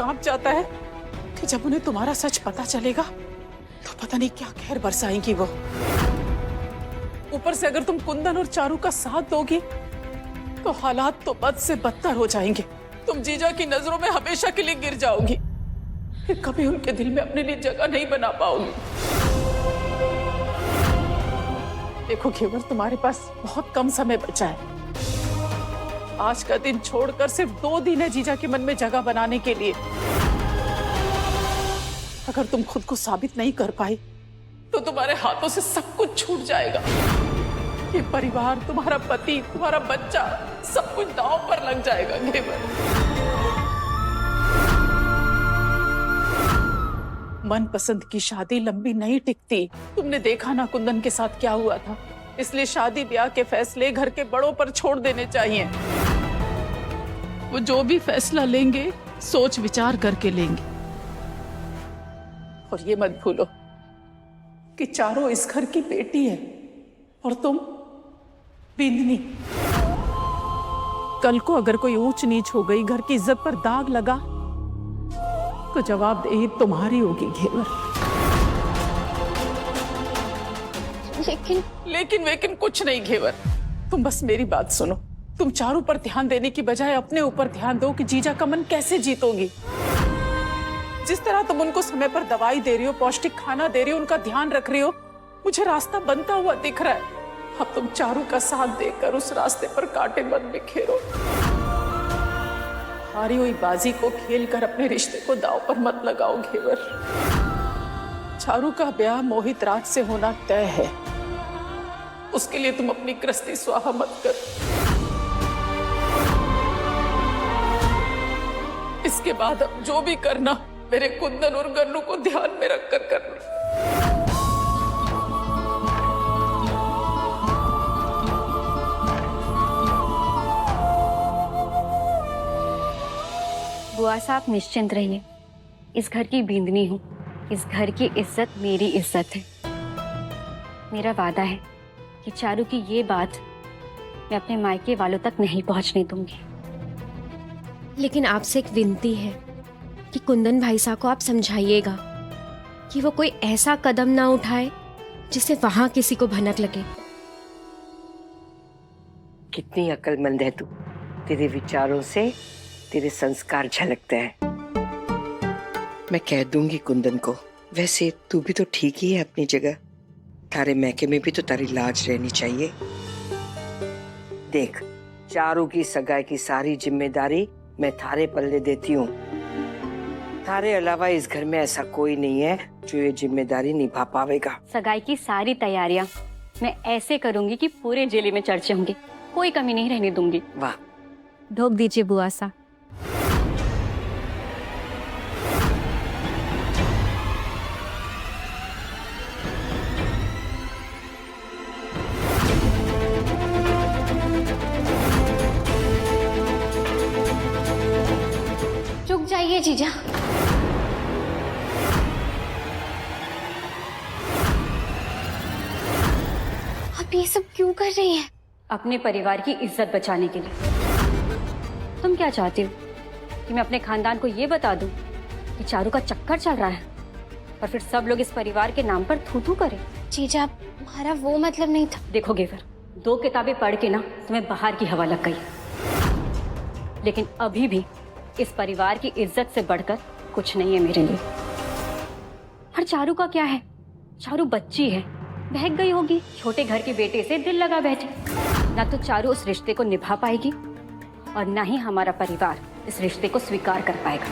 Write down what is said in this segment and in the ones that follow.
कांप जाता है कि जब उन्हें तुम्हारा सच पता चलेगा तो पता नहीं क्या कहर बरसाएंगी वो। ऊपर से अगर तुम कुंदन और चारू का साथ दोगी तो हालात तो बद से बदतर हो जाएंगे। तुम जीजा की नजरों में हमेशा के लिए गिर जाओगी, फिर कभी उनके दिल में अपने लिए जगह नहीं बना पाओगी। देखो घेवर, तुम्हारे पास बहुत कम समय बचा है। आज का दिन छोड़कर सिर्फ 2 दिन है जीजा के मन में जगह बनाने के लिए। अगर तुम खुद को साबित नहीं कर पाई तो तुम्हारे हाथों से सब कुछ छूट जाएगा। ये परिवार, तुम्हारा पति, तुम्हारा बच्चा, सब कुछ दांव पर लग जाएगा घेवर। मनपसंद की शादी लंबी नहीं टिकती। तुमने देखा ना कुंदन के साथ क्या हुआ था। इसलिए शादी ब्याह के फैसले घर के बड़ों पर छोड़ देने चाहिए। वो जो भी फैसला लेंगे सोच विचार करके लेंगे। और ये मत भूलो कि चारों इस घर की बेटी है और तुम बिंदनी। कल को अगर कोई ऊंच नीच हो गई, घर की इज्जत पर दाग लगा तो जवाबदेही तुम्हारी होगी घेवर। लेकिन कुछ नहीं घेवर, तुम बस मेरी बात सुनो। तुम चारों पर ध्यान देने की बजाय अपने ऊपर ध्यान दो कि जीजा का मन कैसे जीतोगी। जिस तरह तुम उनको समय पर दवाई दे रही हो, पौष्टिक खाना दे रही हो, उनका ध्यान रख रही हो, मुझे रास्ता बनता हुआ दिख रहा है। अब तुम चारू का साथ देकर उस रास्ते पर कांटे मत बिखेरो। हारी हुई बाजी को खेलकर अपने रिश्ते को दांव पर मत लगाओ घेवर। चारू का ब्याह मोहित राज से होना तय है। उसके लिए तुम अपनी कृष्टि स्वाहा मत कर। इसके बाद अब जो भी करना मेरे कुंदन और गन्नू को ध्यान में रखकर करना। बुआ साहब निश्चिंत रहिए, इस घर की बींदनी हूँ। इस घर की इज्जत मेरी इज्जत है। मेरा वादा है कि चारू की ये बात मैं अपने मायके वालों तक नहीं पहुंचने दूंगी। लेकिन आपसे एक विनती है कि कुंदन भाई साहब को आप समझाइएगा कि वो कोई ऐसा कदम ना उठाए जिससे वहां किसी को भनक लगे। कितनी अक्लमंद है तू। तेरे विचारों से तेरे संस्कार झलकते हैं। मैं कह दूंगी कुंदन को। वैसे तू भी तो ठीक ही है अपनी जगह। थारे मैके में भी तो तारी लाज रहनी चाहिए। देख, चारू की सगाई की सारी जिम्मेदारी मैं थारे पल्ले देती हूँ। थारे अलावा इस घर में ऐसा कोई नहीं है जो ये जिम्मेदारी निभा पावेगा। सगाई की सारी तैयारियां मैं ऐसे करूंगी कि पूरे जिले में चर्चे होंगे। कोई कमी नहीं रहने दूंगी। वाह, ढोक दीजिए बुआ साहब। रुक जाइए जीजा। आप ये सब क्यों कर रही हैं? अपने परिवार की इज्जत बचाने के लिए। तुम क्या चाहती हो कि मैं अपने खानदान को ये बता दूं कि चारू का चक्कर चल रहा है और फिर सब लोग इस परिवार के नाम पर थू थू करें? जीजा, हमारा वो मतलब नहीं था। देखो गेवर, 2 किताबें पढ़ के ना तुम्हें बाहर की हवा लग गई, लेकिन अभी भी इस परिवार की इज्जत से बढ़कर कुछ नहीं है मेरे लिए। और चारू का क्या है? चारू बच्ची है, बहक गई होगी। छोटे घर के बेटे से दिल लगा बैठे। ना तो चारू उस रिश्ते को निभा पाएगी और ना ही हमारा परिवार इस रिश्ते को स्वीकार कर पाएगा।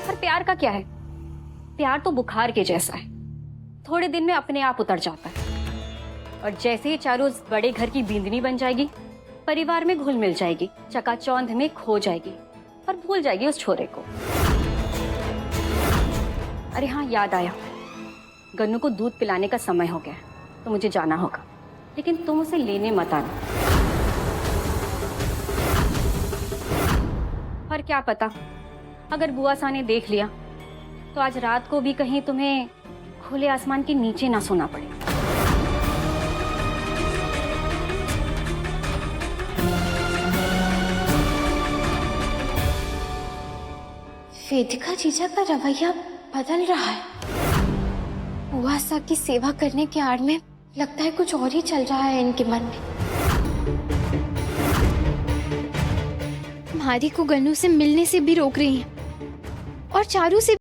और प्यार का क्या है? प्यार तो बुखार के जैसा है, थोड़े दिन में अपने आप उतर जाता है। और जैसे ही चारू उस बड़े घर की बींदनी बन जाएगी, परिवार में घुल मिल जाएगी, चकाचौंध में खो जाएगी और भूल जाएगी उस छोरे को। अरे हाँ, याद आया, गन्नू को दूध पिलाने का समय हो गया है, तो मुझे जाना होगा। लेकिन तुम उसे लेने मत आना। और क्या पता, अगर बुआ सा ने देख लिया तो आज रात को भी कहीं तुम्हें खुले आसमान के नीचे ना सोना पड़े। वेदिका जीजा का रवैया बदल रहा है। बुआ सा की सेवा करने के आड़ में लगता है कुछ और ही चल रहा है इनके मन में। मारी को गन्नू से मिलने से भी रोक रही हैं और चारू से